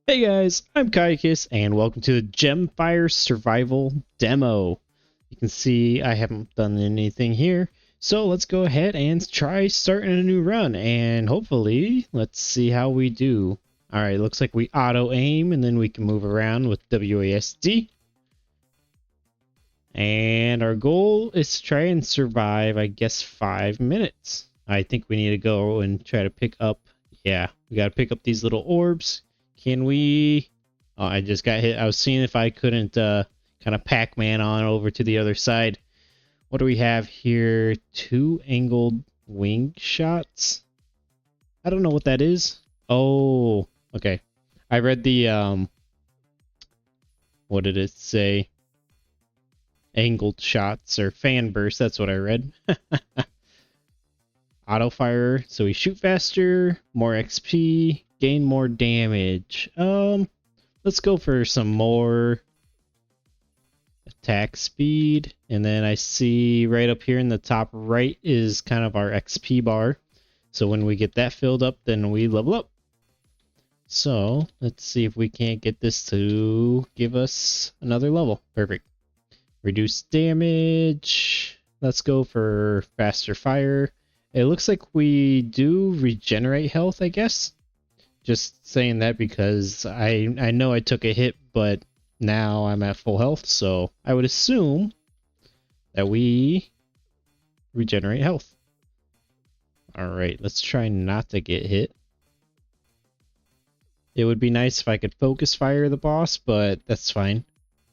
Hey guys, I'm Kaikis, and welcome to the Gemfire Survival Demo. You can see I haven't done anything here, so let's go ahead and try starting a new run, and hopefully, let's see how we do. Alright, looks like we auto-aim, and then we can move around with WASD. And our goal is to try and survive, I guess, 5 minutes. I think we need to go and try to pick up, yeah, we gotta pick up these little orbs. Can we... Oh, I just got hit. I was seeing if I couldn't kind of Pac-Man on over to the other side. What do we have here? 2 angled wing shots? I don't know what that is. Oh, okay. I read the, what did it say? Angled shots or fan burst. That's what I read. Auto fire. So we shoot faster, more XP, gain more damage. Let's go for some more attack speed. And then I see right up here in the top right is kind of our XP bar. So when we get that filled up, then we level up. So let's see if we can't get this to give us another level. Perfect. Reduce damage. Let's go for faster fire. It looks like we do regenerate health, I guess. Just saying that because I know I took a hit, but now I'm at full health, so I would assume that we regenerate health. Alright, let's try not to get hit. It would be nice if I could focus fire the boss, but that's fine.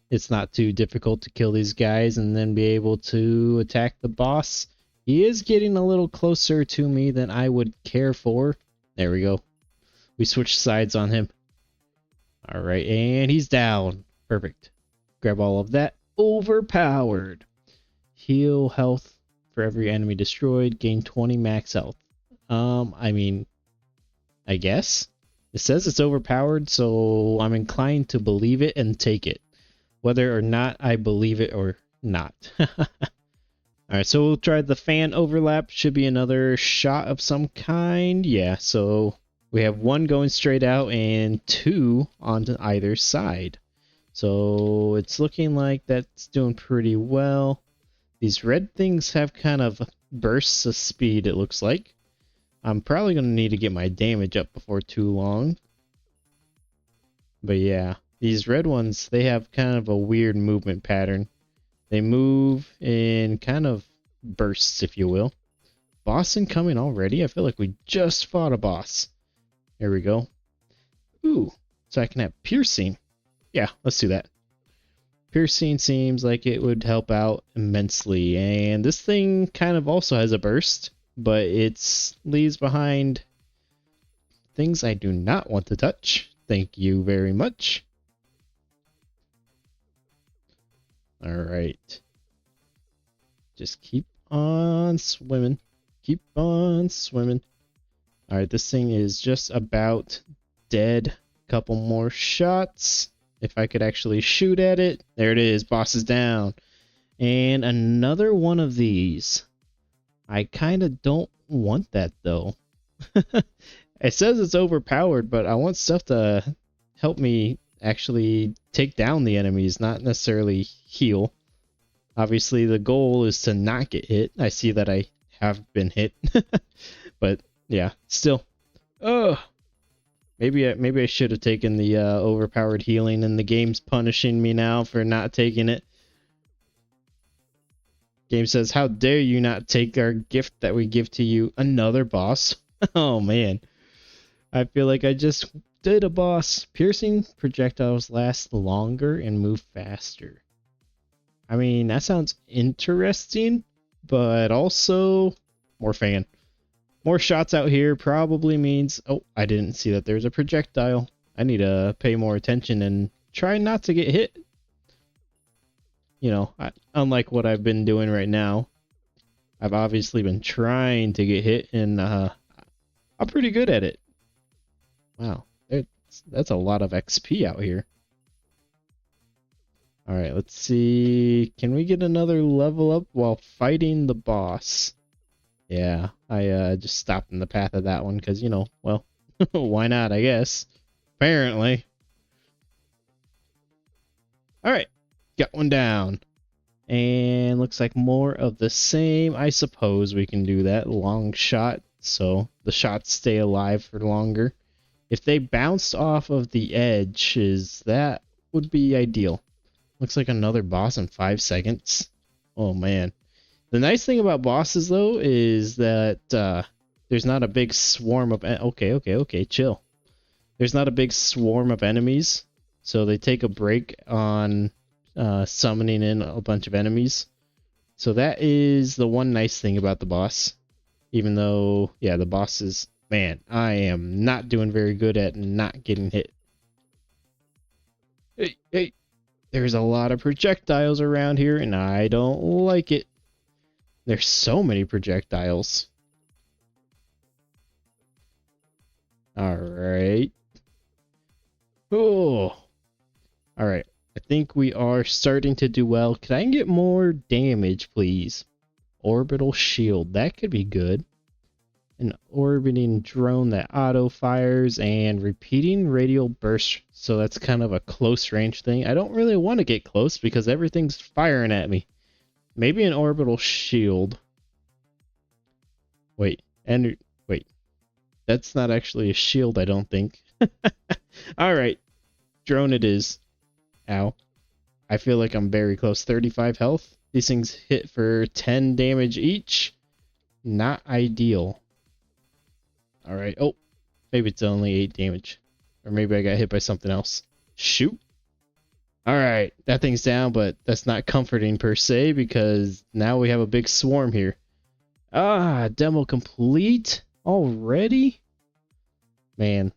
It's not too difficult to kill these guys and then be able to attack the boss. He is getting a little closer to me than I would care for. There we go. We switched sides on him. Alright, and he's down. Perfect. Grab all of that. Overpowered. Heal health for every enemy destroyed. Gain 20 max health. I mean, I guess. It says it's overpowered, so I'm inclined to believe it and take it. Whether or not I believe it or not. Alright, so we'll try the fan overlap. Should be another shot of some kind. Yeah, so we have 1 going straight out and 2 onto either side. So it's looking like that's doing pretty well. These red things have kind of bursts of speed, it looks like. I'm probably going to need to get my damage up before too long. But yeah, these red ones, they have kind of a weird movement pattern. They move in kind of bursts, if you will. Boss incoming already? I feel like we just fought a boss. There we go. Ooh, so I can have piercing. Yeah, let's do that. Piercing seems like it would help out immensely. And this thing kind of also has a burst, but it leaves behind things I do not want to touch. Thank you very much. Alright. Just keep on swimming. Keep on swimming. Alright, this thing is just about dead. Couple more shots. If I could actually shoot at it. There it is. Boss is down. And another one of these. I kind of don't want that, though. It says it's overpowered, but I want stuff to help me actually take down the enemies, not necessarily heal. Obviously, the goal is to not get hit. I see that I have been hit. But, yeah, still. Ugh. Maybe I should have taken the overpowered healing, and the game's punishing me now for not taking it. Game says, how dare you not take our gift that we give to you? Another boss? Oh, man. I feel like I just did a boss. Piercing projectiles last longer and move faster. I mean, that sounds interesting, but also more fan. More shots out here probably means... Oh, I didn't see that there's a projectile. I need to pay more attention and try not to get hit. You know, unlike what I've been doing right now. I've obviously been trying to get hit, and I'm pretty good at it. Wow, that's a lot of XP out here. Alright, let's see. Can we get another level up while fighting the boss? Yeah, I just stopped in the path of that one because, you know, well, why not, I guess. Apparently. Alright, got one down. And looks like more of the same. I suppose we can do that. Long shot, so the shots stay alive for longer. If they bounced off of the edges, that would be ideal. Looks like another boss in 5 seconds. Oh man. The nice thing about bosses though is that there's not a big swarm of okay, chill. There's not a big swarm of enemies, so they take a break on summoning in a bunch of enemies. So that is the one nice thing about the boss. Even though, yeah, the boss is... Man, I am not doing very good at not getting hit. Hey, hey. There's a lot of projectiles around here, and I don't like it. There's so many projectiles. Alright. Oh. Alright. I think we are starting to do well. Can I get more damage, please? Orbital shield. That could be good. An orbiting drone that auto fires and repeating radial burst. So that's kind of a close range thing. I don't really want to get close because everything's firing at me. Maybe an orbital shield. Wait. That's not actually a shield, I don't think. Alright. Drone it is. Ow. I feel like I'm very close. 35 health. These things hit for 10 damage each. Not ideal. Alright. Oh. Maybe it's only 8 damage. Or maybe I got hit by something else. Shoot. Alright. That thing's down, but that's not comforting per se because now we have a big swarm here. Ah, demo complete already? Man.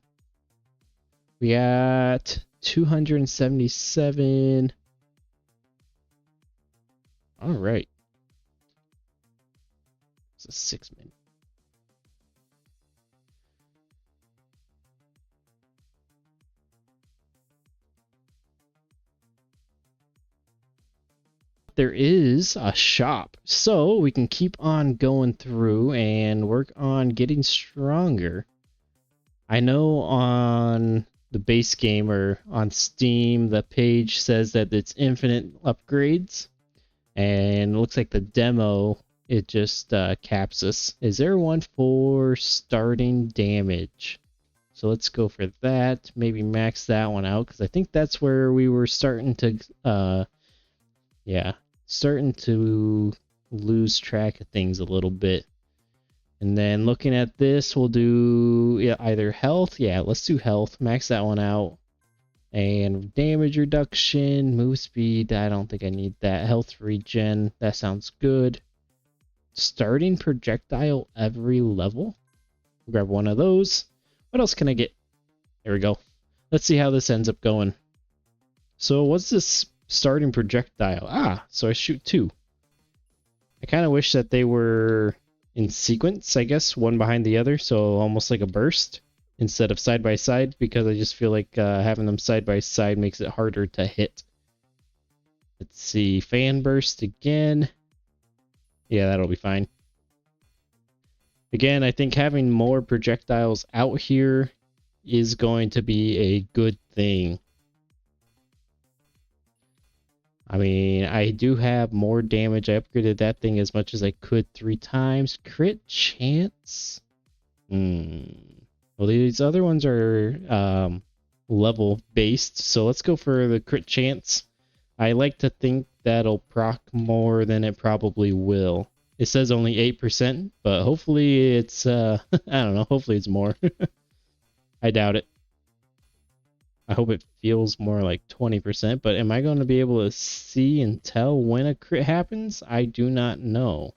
We got 277. Alright. It's a 6-minute. There is a shop, so we can keep on going through and work on getting stronger. I know on the base game or on Steam, the page says that it's infinite upgrades, and it looks like the demo, it just caps us. Is there one for starting damage? So let's go for that. Maybe max that one out, because I think that's where we were starting to, starting to lose track of things a little bit. And then looking at this, we'll do either health. Yeah, let's do health. Max that one out. And damage reduction, move speed. I don't think I need that. Health regen. That sounds good. Starting projectile every level. Grab one of those. What else can I get? There we go. Let's see how this ends up going. So what's this starting projectile? Ah, so I shoot 2. I kind of wish that they were in sequence, I guess, one behind the other, so almost like a burst instead of side by side, because I just feel like having them side by side makes it harder to hit. Let's see, fan burst again. Yeah, that'll be fine. Again, I think having more projectiles out here is going to be a good thing. I mean, I do have more damage. I upgraded that thing as much as I could 3 times. Crit chance? Well, these other ones are level based, so let's go for the crit chance. I like to think that'll proc more than it probably will. It says only 8%, but hopefully it's, I don't know, hopefully it's more. I doubt it. I hope it feels more like 20%, but am I going to be able to see and tell when a crit happens? I do not know.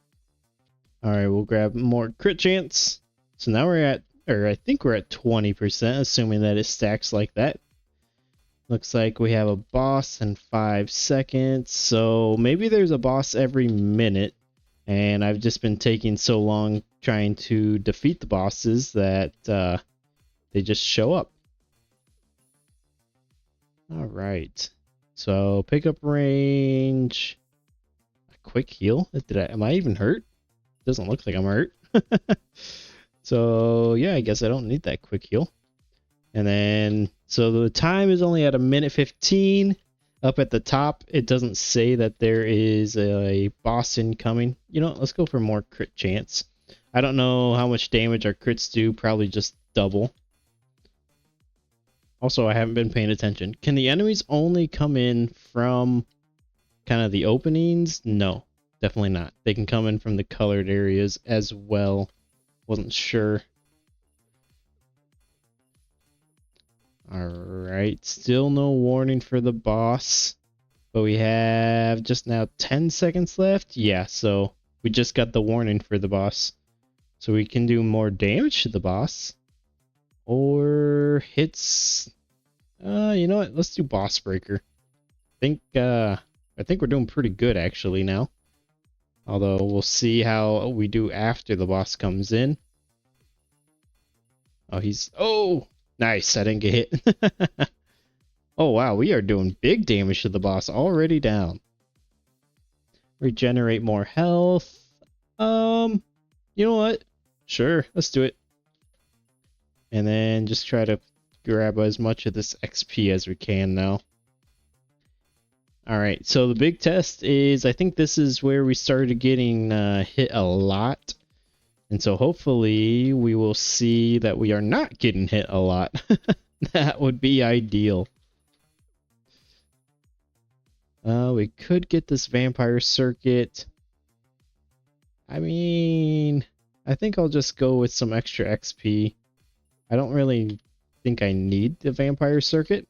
Alright, we'll grab more crit chance. So now we're at, or I think we're at 20%, assuming that it stacks like that. Looks like we have a boss in 5 seconds, so maybe there's a boss every minute, and I've just been taking so long trying to defeat the bosses that they just show up. Alright, so pickup range, a quick heal. Am I even hurt? Doesn't look like I'm hurt. So yeah, I guess I don't need that quick heal. And then, so the time is only at 1:15. Up at the top, it doesn't say that there is a boss incoming. You know, let's go for more crit chance. I don't know how much damage our crits do, probably just double. Also, I haven't been paying attention. Can the enemies only come in from kind of the openings? No, definitely not. They can come in from the colored areas as well. Wasn't sure. Alright, still no warning for the boss. But we have just now 10 seconds left. Yeah, so we just got the warning for the boss. So we can do more damage to the boss. Or hits... you know what? Let's do Boss Breaker. I think we're doing pretty good actually now. Although we'll see how we do after the boss comes in. Oh, oh! Nice, I didn't get hit. Oh wow, we are doing big damage to the boss already down. Regenerate more health. You know what? Sure, let's do it. And then just try to grab as much of this XP as we can now. Alright, so the big test is, I think this is where we started getting hit a lot. And so hopefully we will see that we are not getting hit a lot. That would be ideal. We could get this vampire circuit. I mean, I think I'll just go with some extra XP. I don't really think I need the vampire circuit.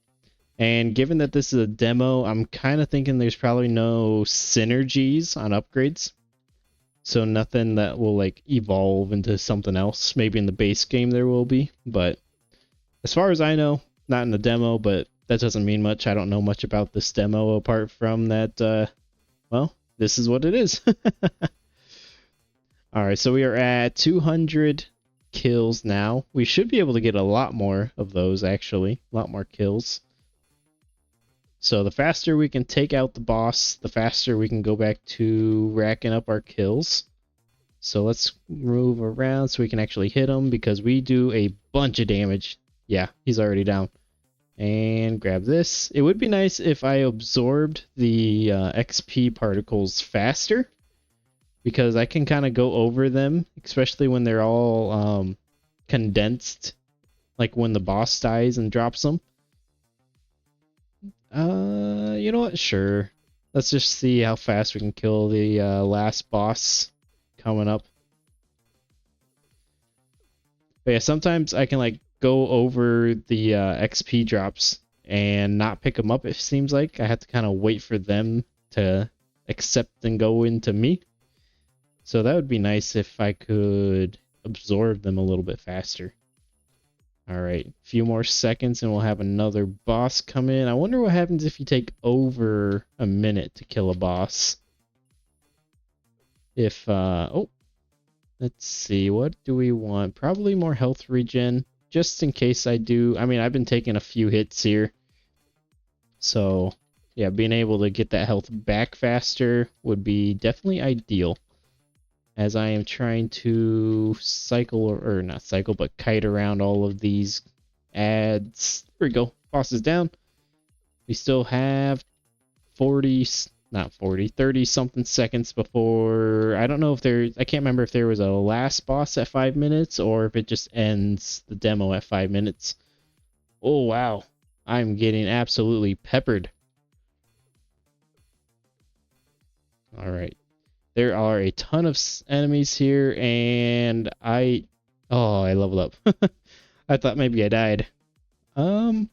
And given that this is a demo, I'm kind of thinking there's probably no synergies on upgrades. So nothing that will like evolve into something else. Maybe in the base game there will be, but as far as I know, not in the demo, but that doesn't mean much. I don't know much about this demo apart from that, well, this is what it is. Alright, so we are at 200 kills now. We should be able to get a lot more of those, actually. A lot more kills. So the faster we can take out the boss, the faster we can go back to racking up our kills. So let's move around so we can actually hit him, because we do a bunch of damage. Yeah, he's already down. And grab this. It would be nice if I absorbed the XP particles faster, because I can kind of go over them, especially when they're all condensed, like when the boss dies and drops them. You know what? Sure. Let's just see how fast we can kill the last boss coming up. But yeah, sometimes I can like go over the XP drops and not pick them up, it seems like. I have to kind of wait for them to accept and go into me. So that would be nice if I could absorb them a little bit faster. Alright, a few more seconds and we'll have another boss come in. I wonder what happens if you take over a minute to kill a boss. If, oh, let's see, what do we want? Probably more health regen, just in case I do. I mean, I've been taking a few hits here. So, yeah, being able to get that health back faster would be definitely ideal. As I am trying to cycle, or not cycle, but kite around all of these ads. There we go. Boss is down. We still have 30 something seconds before, I don't know if I can't remember if there was a last boss at 5 minutes or if it just ends the demo at 5 minutes. Oh, wow. I'm getting absolutely peppered. Alright. There are a ton of enemies here, and I leveled up. I thought maybe I died. You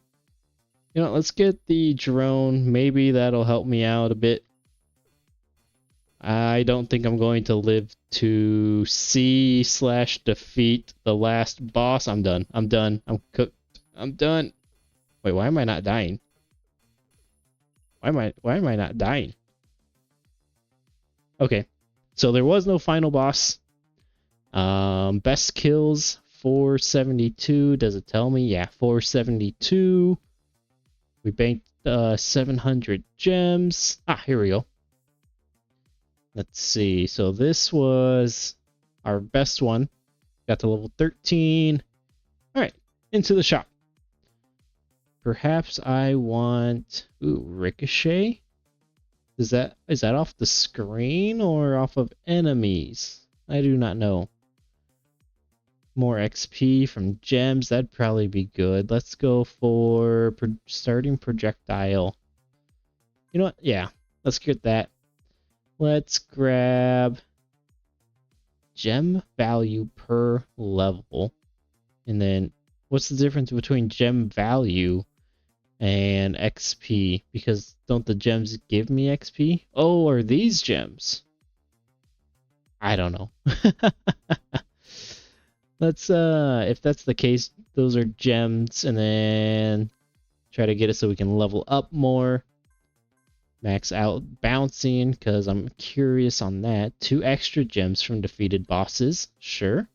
know, let's get the drone. Maybe that'll help me out a bit. I don't think I'm going to live to see/defeat the last boss. I'm done. I'm done. I'm cooked. I'm done. Wait, why am I not dying? Why am I not dying? Okay, so there was no final boss. Best kills 472. Does it tell me? Yeah, 472. We banked 700 gems. Ah, here we go. Let's see. So this was our best one. Got to level 13. All right, into the shop. Perhaps I want... Ooh, ricochet? Is that off the screen or off of enemies? I do not know. More XP from gems, that'd probably be good. Let's go for starting projectile. You know what? Yeah, let's get that. Let's grab gem value per level. And then what's the difference between gem value and XP? Because don't the gems give me XP? Oh, are these gems? I don't know. Let's if that's the case, those are gems, and then try to get it so we can level up more. Max out bouncing, because I'm curious on that. 2 extra gems from defeated bosses. Sure.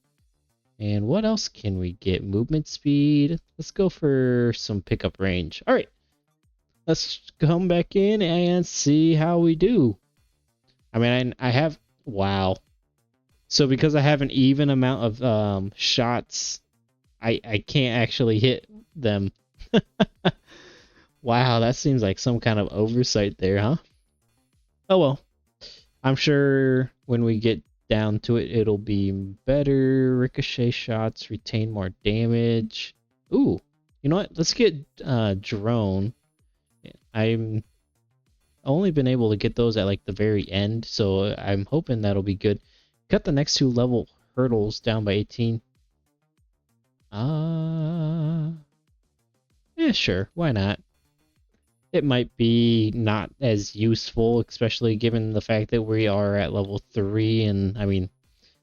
And what else can we get? Movement speed. Let's go for some pickup range. All right. Let's come back in and see how we do. I mean, I have... Wow. So because I have an even amount of shots, I can't actually hit them. Wow, that seems like some kind of oversight there, huh? Oh well. I'm sure when we get down to it, it'll be better. Ricochet shots retain more damage. Ooh, you know what? Let's get drone. I'm only been able to get those at like the very end, so I'm hoping that'll be good. Cut the next 2 level hurdles down by 18. Yeah, sure. Why not? It might be not as useful, especially given the fact that we are at level 3, and I mean,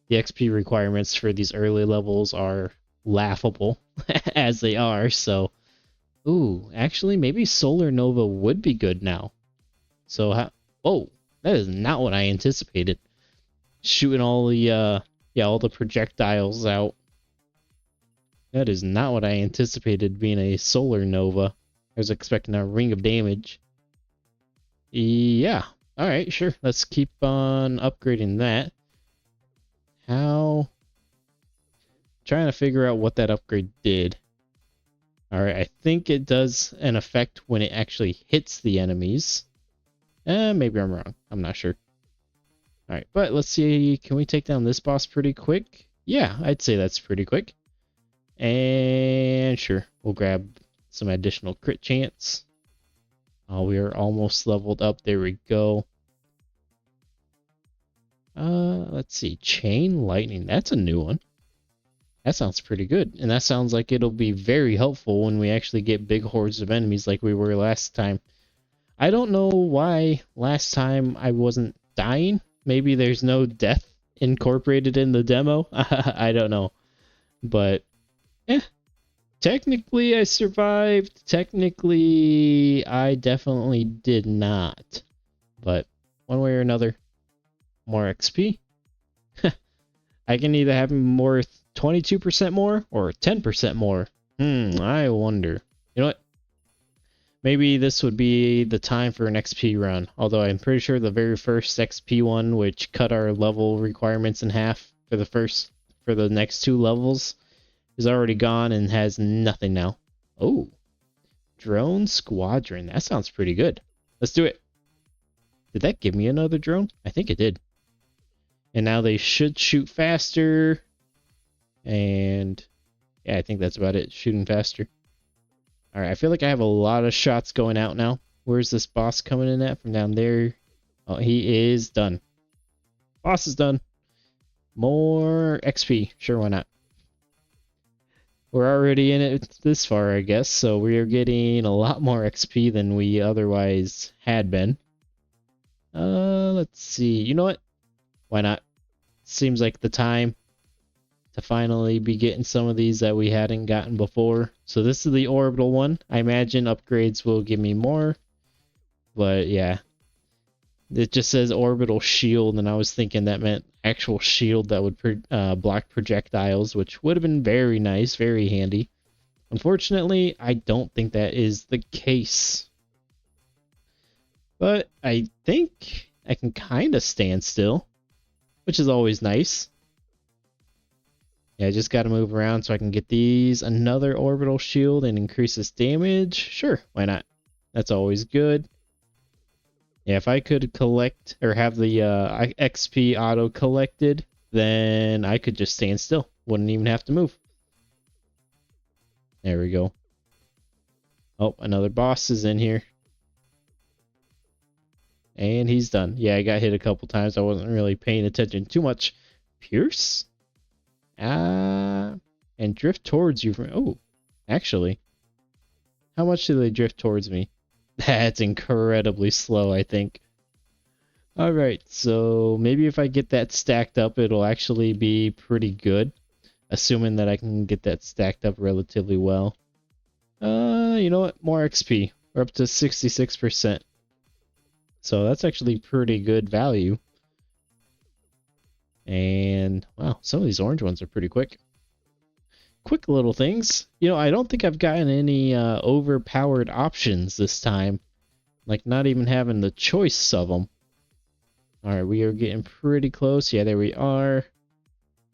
the XP requirements for these early levels are laughable, as they are, so... Ooh, actually, maybe Solar Nova would be good now. So, oh, that is not what I anticipated. Shooting all the, all the projectiles out. That is not what I anticipated being a Solar Nova. I was expecting a ring of damage. Yeah. Alright, sure. Let's keep on upgrading that. How? Trying to figure out what that upgrade did. Alright, I think it does an effect when it actually hits the enemies. Maybe I'm wrong. I'm not sure. Alright, but let's see. Can we take down this boss pretty quick? Yeah, I'd say that's pretty quick. And sure, we'll grab some additional crit chance. Oh, we are almost leveled up. There we go. Let's see. Chain lightning. That's a new one. That sounds pretty good. And that sounds like it'll be very helpful when we actually get big hordes of enemies like we were last time. I don't know why last time I wasn't dying. Maybe there's no death incorporated in the demo. I don't know. But, technically I survived. Technically I definitely did not. But one way or another, more XP. I can either have more 22% more or 10% more. I wonder. You know what? Maybe this would be the time for an XP run. Although I'm pretty sure the very first XP one, which cut our level requirements in half for the next 2 levels, is already gone and has nothing now. Oh, drone squadron. That sounds pretty good. Let's do it. Did that give me another drone? I think it did. And now they should shoot faster. And yeah, I think that's about it. Shooting faster. Alright, I feel like I have a lot of shots going out now. Where's this boss coming in at? From down there. Oh, he is done. Boss is done. More XP. Sure, why not? We're already in it this far, I guess, so we are getting a lot more XP than we otherwise had been. Let's see. You know what? Why not? Seems like the time to finally be getting some of these that we hadn't gotten before. So this is the orbital one. I imagine upgrades will give me more. But yeah. It just says orbital shield, and I was thinking that meant actual shield that would block projectiles, which would have been very nice, very handy. Unfortunately, I don't think that is the case. But I think I can kind of stand still, which is always nice. Yeah, I just got to move around so I can get these. Another orbital shield and increases damage. Sure, why not? That's always good. Yeah, if I could collect or have the XP auto collected, then I could just stand still. Wouldn't even have to move. There we go. Oh, another boss is in here. And he's done. Yeah, I got hit a couple times. I wasn't really paying attention too much. Pierce? And drift towards you from... Oh, actually. How much do they drift towards me? That's incredibly slow, I think. Alright, so maybe if I get that stacked up, it'll actually be pretty good. Assuming that I can get that stacked up relatively well. You know what? More XP. We're up to 66%. So that's actually pretty good value. And, wow, some of these orange ones are pretty quick. Quick little things. You know, I don't think I've gotten any overpowered options this time. Like, not even having the choice of them. Alright, we are getting pretty close. Yeah, there we are.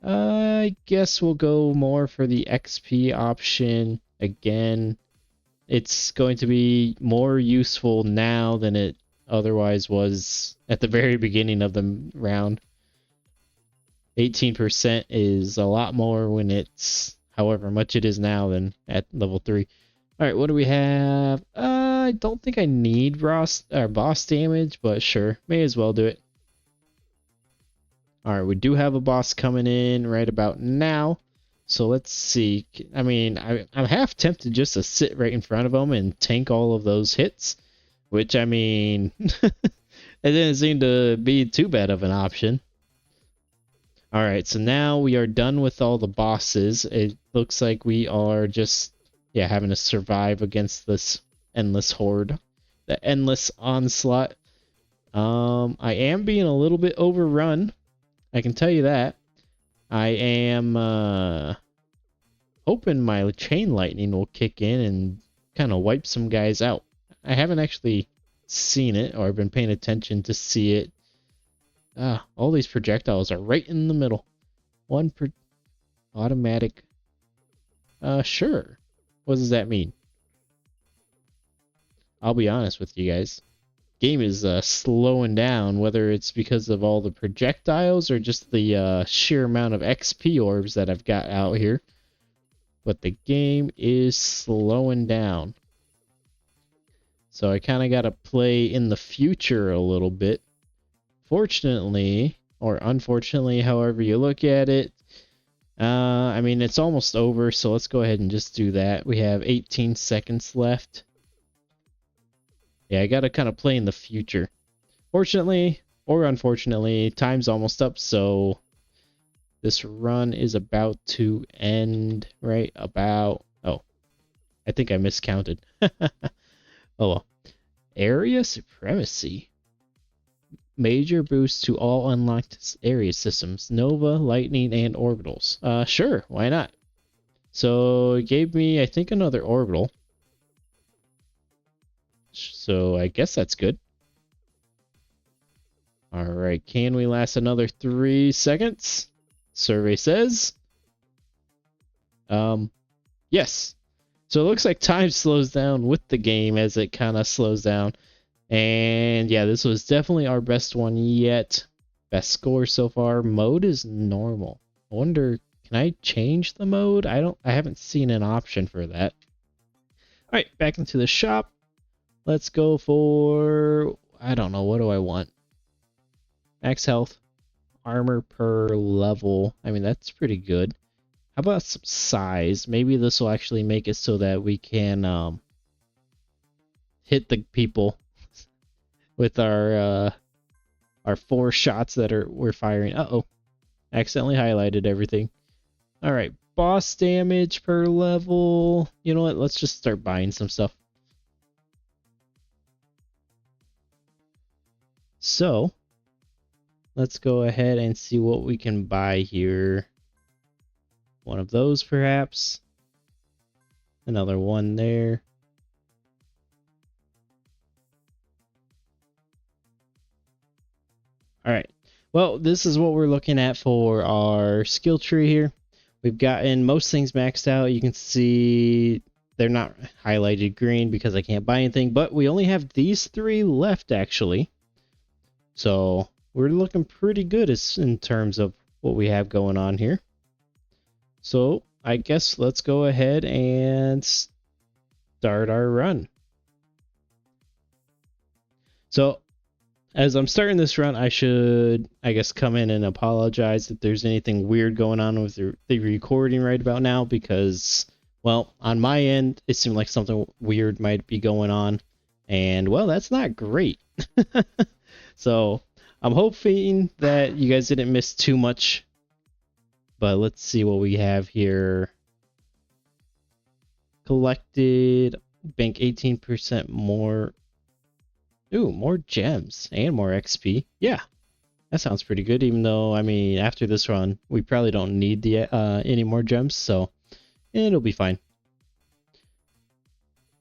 I guess we'll go more for the XP option again. It's going to be more useful now than it otherwise was at the very beginning of the round. 18% is a lot more when it's however much it is now than at level 3. Alright, what do we have? I don't think I need boss damage, but sure, may as well do it. Alright, we do have a boss coming in right about now. So let's see. I mean, I'm half tempted just to sit right in front of him and tank all of those hits. Which, I mean, it didn't seem to be too bad of an option. Alright, so now we are done with all the bosses. It looks like we are just, yeah, having to survive against this endless horde. The endless onslaught. I am being a little bit overrun. I can tell you that. I am hoping my chain lightning will kick in and kind of wipe some guys out. I haven't actually seen it or been paying attention to see it. All these projectiles are right in the middle. One per automatic. Sure. What does that mean? I'll be honest with you guys. Game is slowing down, whether it's because of all the projectiles or just the sheer amount of XP orbs that I've got out here. But the game is slowing down. So I kind of got to play in the future a little bit. Fortunately, or unfortunately, however you look at it, I mean, it's almost over, so let's go ahead and just do that. We have 18 seconds left. Yeah, I gotta kind of play in the future. Fortunately, or unfortunately, time's almost up, so this run is about to end right about... Oh, I think I miscounted. Oh well. Area supremacy. Major boost to all unlocked area systems. Nova, lightning, and orbitals. Sure, why not? So it gave me, I think, another orbital. So I guess that's good. Alright, can we last another 3 seconds? Survey says. Yes. So it looks like time slows down with the game as it kind of slows down. And yeah, this was definitely our best one yet. Best score so far. Mode is normal. I wonder, can I change the mode? I haven't seen an option for that. Alright, back into the shop. Let's go for, I don't know, what do I want? Max health, armor per level. I mean, that's pretty good. How about some size? Maybe this will actually make it so that we can hit the people with our 4 shots that we're firing. Uh-oh. Accidentally highlighted everything. Alright, boss damage per level. You know what? Let's just start buying some stuff. So, let's go ahead and see what we can buy here. One of those, perhaps. Another one there. Alright. Well, this is what we're looking at for our skill tree here. We've gotten most things maxed out. You can see they're not highlighted green because I can't buy anything, but we only have these 3 left actually. So we're looking pretty good in terms of what we have going on here. So I guess let's go ahead and start our run. So as I'm starting this run, I should, I guess, come in and apologize if there's anything weird going on with the recording right about now, because, well, on my end, it seemed like something weird might be going on, and, well, that's not great. So I'm hoping that you guys didn't miss too much, but let's see what we have here. Collected, bank 18% more. Ooh, more gems and more XP. Yeah, that sounds pretty good, even though, I mean, after this run, we probably don't need the any more gems, so it'll be fine.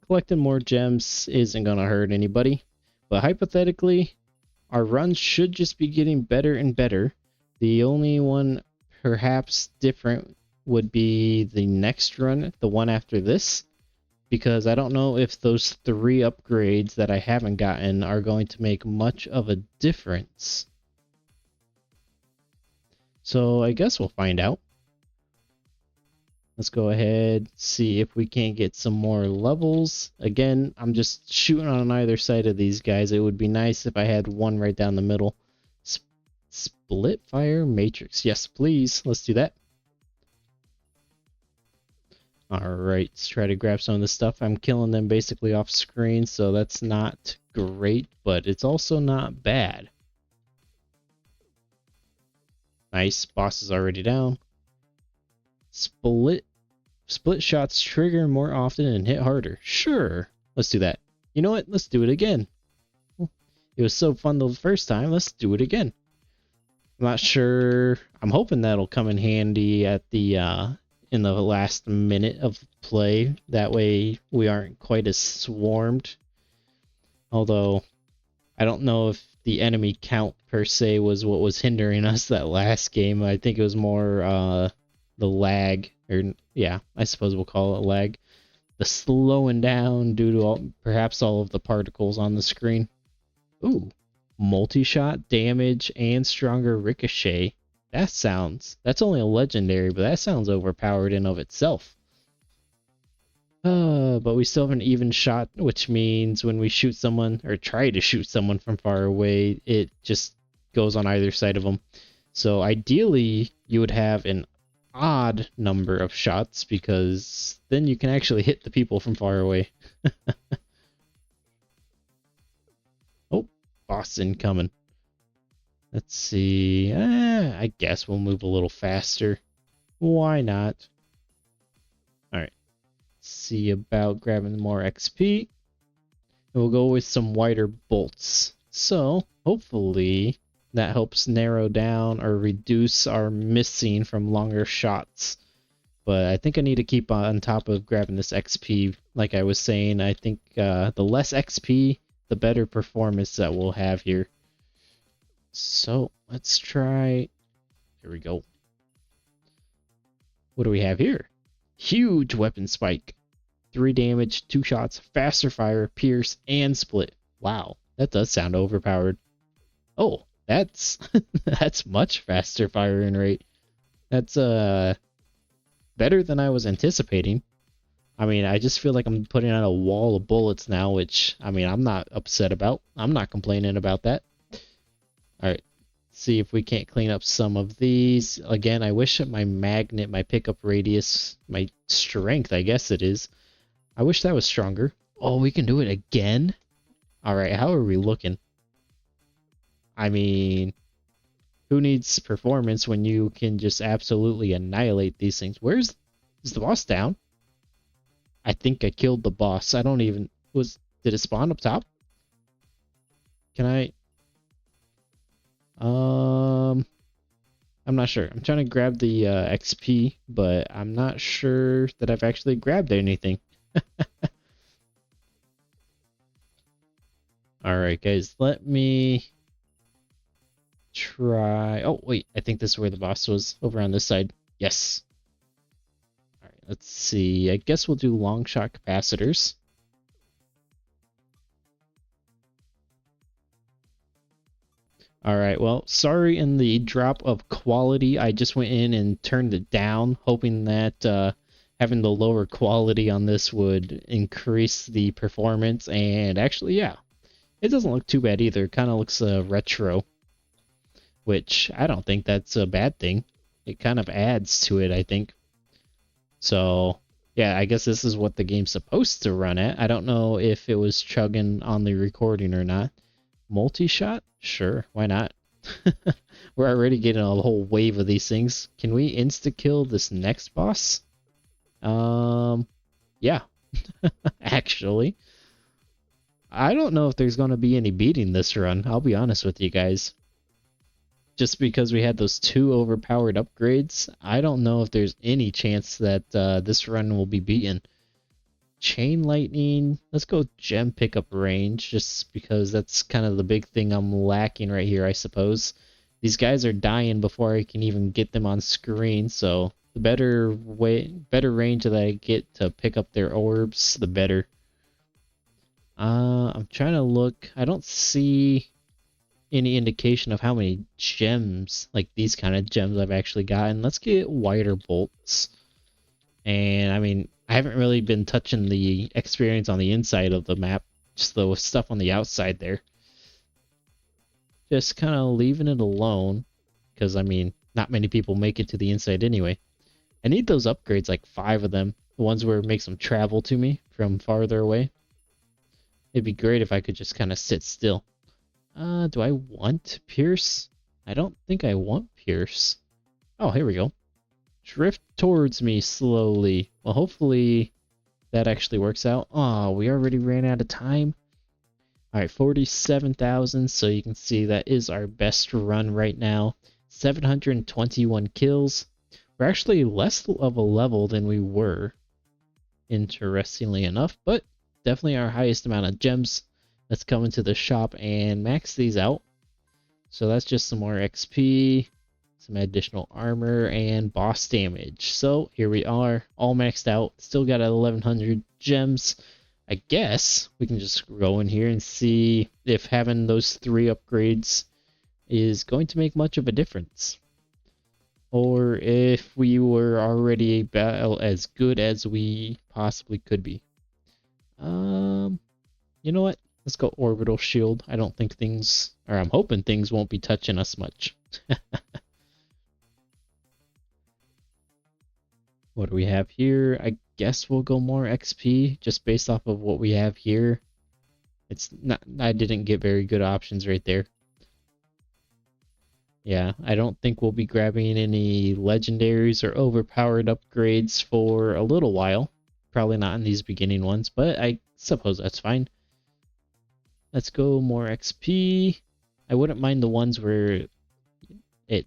Collecting more gems isn't going to hurt anybody, but hypothetically, our runs should just be getting better and better. The only one perhaps different would be the next run, the one after this, because I don't know if those 3 upgrades that I haven't gotten are going to make much of a difference. So I guess we'll find out. Let's go ahead, see if we can't get some more levels. Again, I'm just shooting on either side of these guys. It would be nice if I had one right down the middle. Split fire matrix. Yes, please. Let's do that. Alright, let's try to grab some of this stuff. I'm killing them basically off screen, so that's not great, but it's also not bad. Nice, boss is already down. Split shots trigger more often and hit harder. Sure, let's do that. You know what? Let's do it again. It was so fun the first time, let's do it again. I'm not sure. I'm hoping that'll come in handy at the in the last minute of play. That way we aren't quite as swarmed. Although I don't know if the enemy count per se was what was hindering us that last game. I think it was more the lag, or yeah, I suppose we'll call it lag. The slowing down due to perhaps all of the particles on the screen. Ooh, multi-shot damage and stronger ricochet. That's only a legendary, but that sounds overpowered in of itself. But we still have an even shot, which means when we shoot someone, or try to shoot someone from far away, it just goes on either side of them. So ideally, you would have an odd number of shots, because then you can actually hit the people from far away. Oh, boss incoming. Let's see. I guess we'll move a little faster. Why not? Alright. See about grabbing more XP. And we'll go with some wider bolts. So, hopefully, that helps narrow down or reduce our missing from longer shots. But I think I need to keep on top of grabbing this XP. Like I was saying, I think the less XP, the better performance that we'll have here. So, let's try... Here we go. What do we have here? Huge weapon spike. 3 damage, 2 shots, faster fire, pierce, and split. Wow, that does sound overpowered. Oh, that's that's much faster firing rate. That's better than I was anticipating. I mean, I just feel like I'm putting out a wall of bullets now, which, I mean, I'm not upset about. I'm not complaining about that. Alright, see if we can't clean up some of these. Again, I wish that my magnet, my pickup radius, my strength, I guess it is. I wish that was stronger. Oh, we can do it again? Alright, how are we looking? I mean, who needs performance when you can just absolutely annihilate these things? Is the boss down? I think I killed the boss. I don't even... Did it spawn up top? Can I... I'm not sure. I'm trying to grab the XP, but I'm not sure that I've actually grabbed anything. Alright, guys, let me try... Oh, wait, I think this is where the boss was, over on this side. Yes. Let's see. I guess we'll do long shot capacitors. Alright, well, sorry in the drop of quality. I just went in and turned it down, hoping that having the lower quality on this would increase the performance. And actually, yeah, it doesn't look too bad either. It kind of looks retro, which I don't think that's a bad thing. It kind of adds to it, I think. So, yeah, I guess this is what the game's supposed to run at. I don't know if it was chugging on the recording or not. Multi-shot? Sure, why not? We're already getting a whole wave of these things. Can we insta-kill this next boss? Yeah. Actually. I don't know if there's going to be any beating this run, I'll be honest with you guys. Just because we had those 2 overpowered upgrades, I don't know if there's any chance that this run will be beaten. Chain lightning, let's go gem pickup range, just because that's kind of the big thing I'm lacking right here, I suppose. These guys are dying before I can even get them on screen, so the better range that I get to pick up their orbs, the better. I'm trying to look. I don't see any indication of how many gems, like these kind of gems, I've actually gotten. Let's get wider bolts. And I mean, I haven't really been touching the experience on the inside of the map, just the stuff on the outside there. Just kind of leaving it alone, because I mean, not many people make it to the inside anyway. I need those upgrades, like 5 of them, the ones where it makes them travel to me from farther away. It'd be great if I could just kind of sit still. Do I want Pierce? I don't think I want Pierce. Oh, here we go. Drift towards me slowly. Well, hopefully that actually works out. Oh, we already ran out of time. Alright, 47,000, so you can see that is our best run right now. 721 kills. We're actually less of a level than we were, interestingly enough, but definitely our highest amount of gems. Let's come into the shop and max these out. So that's just some more XP, some additional armor, and boss damage. So here we are, all maxed out. Still got 1,100 gems. I guess we can just go in here and see if having those 3 upgrades is going to make much of a difference. Or if we were already about as good as we possibly could be. You know what? Let's go orbital shield. I don't think things, or I'm hoping things won't be touching us much. What do we have here? I guess we'll go more XP just based off of what we have here. It's not, I didn't get very good options right there. Yeah, I don't think we'll be grabbing any legendaries or overpowered upgrades for a little while. Probably not in these beginning ones, but I suppose that's fine. Let's go more XP. I wouldn't mind the ones where it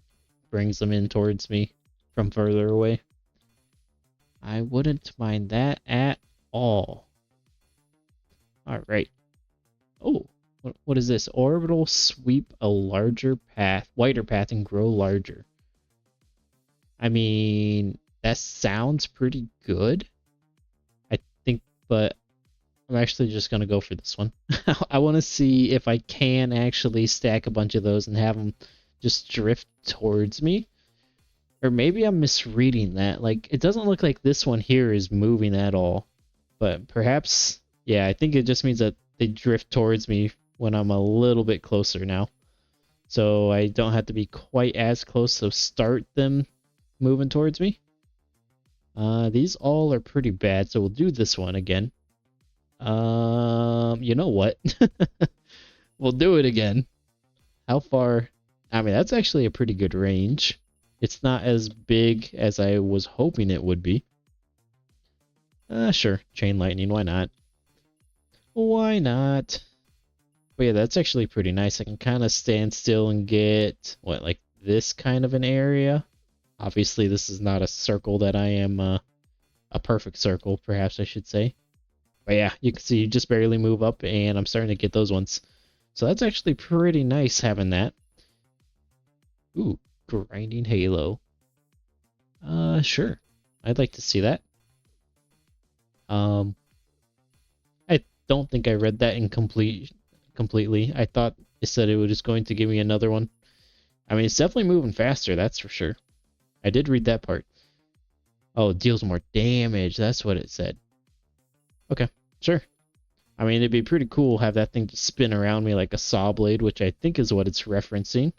brings them in towards me from further away. I wouldn't mind that at all. Alright. Oh, what is this? Orbital sweep a larger path, wider path, and grow larger. I mean, that sounds pretty good, I think, but I'm actually just going to go for this one. I want to see if I can actually stack a bunch of those and have them just drift towards me. Or maybe I'm misreading that. Like, it doesn't look like this one here is moving at all. But perhaps, yeah, I think it just means that they drift towards me when I'm a little bit closer now. So I don't have to be quite as close to start them moving towards me. These all are pretty bad, so we'll do this one again. You know what? We'll do it again. How far? I mean, that's actually a pretty good range. It's not as big as I was hoping it would be. Sure. Chain lightning, why not? Why not? But yeah, that's actually pretty nice. I can kind of stand still and get, what, like this kind of an area? Obviously, this is not a circle that I am, a perfect circle, perhaps I should say. But yeah, you can see you just barely move up, and I'm starting to get those ones. So that's actually pretty nice having that. Ooh, grinding halo. Sure. I'd like to see that. Um, I don't think I read that completely. I thought it said it was just going to give me another one. I mean, it's definitely moving faster, that's for sure. I did read that part. Oh, it deals more damage. That's what it said. Okay, sure. I mean, it'd be pretty cool to have that thing just spin around me like a saw blade, which I think is what it's referencing.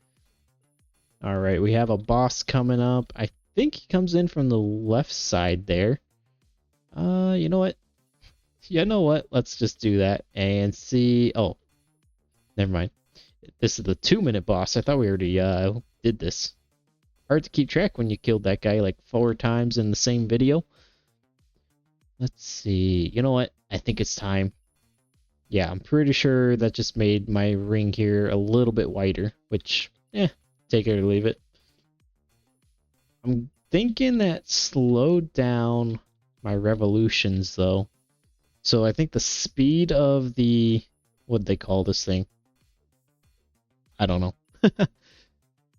All right, we have a boss coming up. I think he comes in from the left side there. You know what? You know what? Let's just do that and see. Oh, never mind. This is the 2-minute boss. I thought we already did this. Hard to keep track when you killed that guy like 4 times in the same video. Let's see. You know what? I think it's time. Yeah, I'm pretty sure that just made my ring here a little bit wider, which, take it or leave it. I'm thinking that slowed down my revolutions, though. So I think the speed of the... what'd they call this thing? I don't know.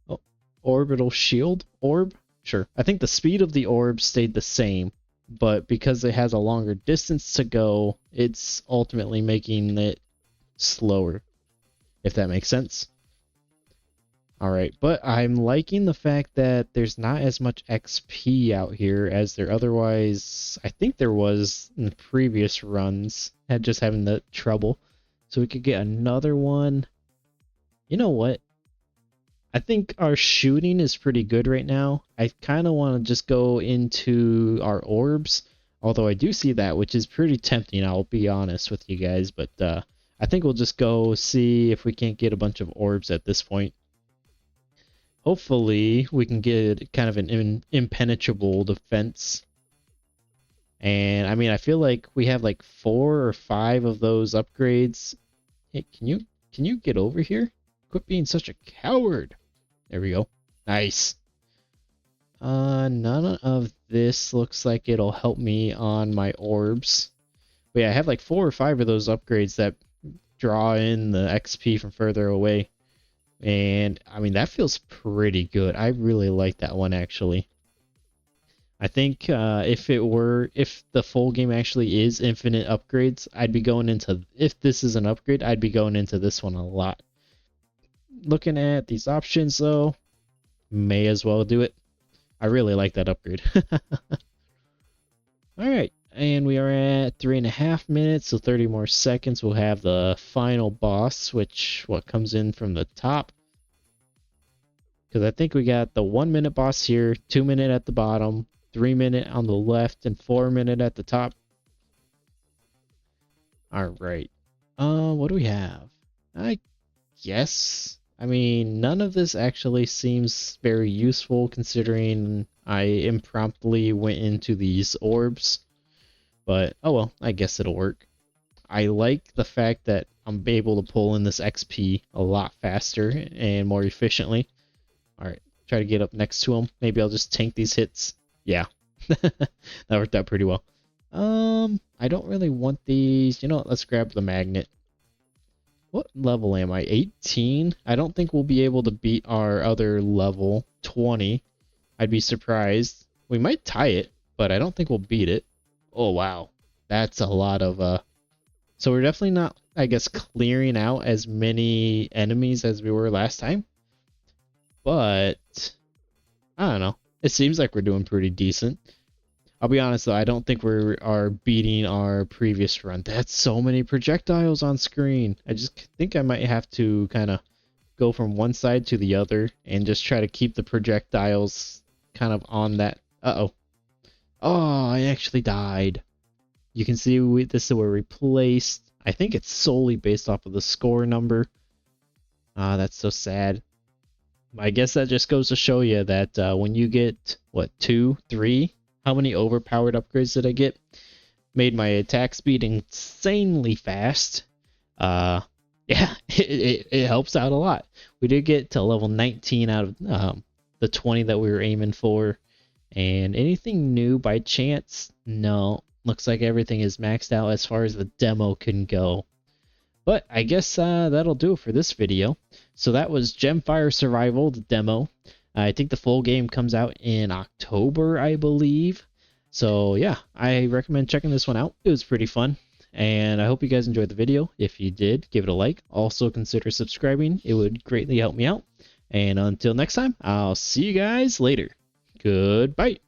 Oh, orbital shield? Orb? Sure. I think the speed of the orb stayed the same, but because it has a longer distance to go, it's ultimately making it slower, if that makes sense. Alright, but I'm liking the fact that there's not as much XP out here as there otherwise, I think there was in the previous runs, had just having the trouble. So we could get another one. You know what? I think our shooting is pretty good right now. I kind of want to just go into our orbs, although I do see that, which is pretty tempting, I'll be honest with you guys, but I think we'll just go see if we can't get a bunch of orbs at this point. Hopefully, we can get kind of an impenetrable defense. And, I mean, I feel like we have like 4 or 5 of those upgrades. Hey, can you get over here? Quit being such a coward. There we go. Nice. None of this looks like it'll help me on my orbs. But yeah, I have like 4 or 5 of those upgrades that draw in the XP from further away. And, I mean, that feels pretty good. I really like that one, actually. I think if the full game actually is infinite upgrades, I'd be going into, if this is an upgrade, I'd be going into this one a lot. Looking at these options, though, may as well do it. I really like that upgrade. Alright, and we are at 3.5 minutes, so 30 more seconds. We'll have the final boss, which comes in from the top. Because I think we got the 1-minute boss here, 2-minute at the bottom, 3-minute on the left, and 4-minute at the top. Alright. What do we have? I guess. I mean, none of this actually seems very useful considering I impromptu went into these orbs. But, oh well, I guess it'll work. I like the fact that I'm able to pull in this XP a lot faster and more efficiently. Alright, try to get up next to him. Maybe I'll just tank these hits. Yeah, that worked out pretty well. I don't really want these. You know what, let's grab the magnet. What level am I? 18? I don't think we'll be able to beat our other level, 20. I'd be surprised. We might tie it, but I don't think we'll beat it. Oh, wow. That's a lot of, So we're definitely not, I guess, clearing out as many enemies as we were last time. But, I don't know. It seems like we're doing pretty decent. I'll be honest, though, I don't think we are beating our previous run. That's so many projectiles on screen. I just think I might have to kind of go from one side to the other and just try to keep the projectiles kind of on that. Uh-oh. Oh, I actually died. You can see this is where we placed. I think it's solely based off of the score number. Ah, that's so sad. I guess that just goes to show you that when you get, 2, 3... How many overpowered upgrades did I get? Made my attack speed insanely fast. Yeah, it helps out a lot. We did get to level 19 out of the 20 that we were aiming for. And anything new by chance? No. Looks like everything is maxed out as far as the demo can go. But I guess that'll do it for this video. So that was Gemfire Survival, the demo. I think the full game comes out in October, I believe. So yeah, I recommend checking this one out. It was pretty fun. And I hope you guys enjoyed the video. If you did, give it a like. Also consider subscribing. It would greatly help me out. And until next time, I'll see you guys later. Goodbye.